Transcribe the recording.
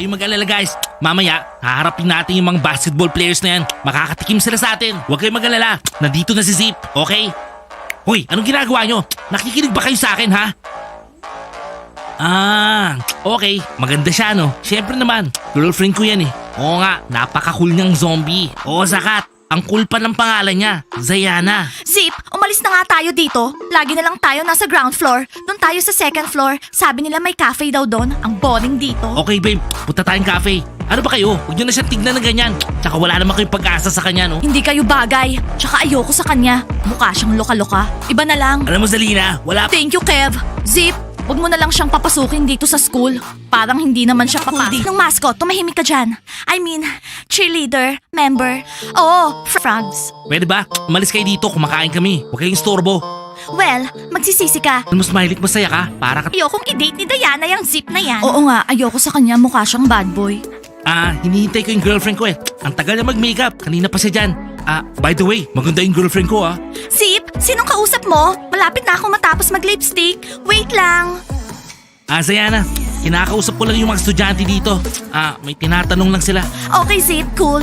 Yung mag-alala guys, mamaya, haharapin natin yung mga basketball players na yan. Makakatikim sila sa atin. Huwag kayong mag-alala. Nandito na si Zip, okay? Hoy, anong ginagawa nyo? Nakikinig ba kayo sa akin, ha? Okay. Maganda siya, no? Siyempre naman, girlfriend ko yan eh. Oo nga, napaka-cool niyang zombie. Oo, Zakat. Ang cool pa ng pangalan niya, Zayana. Zip, umalis na nga tayo dito. Lagi na lang tayo nasa ground floor. Doon tayo sa second floor. Sabi nila may cafe daw doon. Ang boring dito. Okay babe, punta tayong cafe. Ano ba kayo? Huwag nyo na siyang tignan ng ganyan. Tsaka wala naman kayong pag-asa sa kanya, no? Hindi kayo bagay. Tsaka ayoko sa kanya. Mukha siyang loka-loka. Iba na lang. Alam mo, Zalina, wala pa. Thank you, Kev. Zip, huwag mo na lang siyang papasukin dito sa school. Parang hindi naman siya papasok. Ng mascot, tumahimik ka dyan. I mean, cheerleader, member. Oo, frogs. Pwede ba? Umalis kayo dito, kumakain kami. Huwag kayong istorbo. Well, magsisisi ka. Alam mo, Smiley, masaya ka. Para ka... Ayokong i-date ni Diana yung Zip na yan. Oo nga, ayoko sa kanya. Mukha siyang bad boy. Hinihintay ko yung girlfriend ko eh. Ang tagal na mag-makeup. Kanina pa siya dyan. By the way, maganda yung girlfriend ko ah. Zip, sinong kausap mo? Malapit na ako matapos mag-lipstick. Wait lang. Zayana, kinakausap ko lang yung mga estudyante dito. May tinatanong lang sila. Okay, Zip, cool.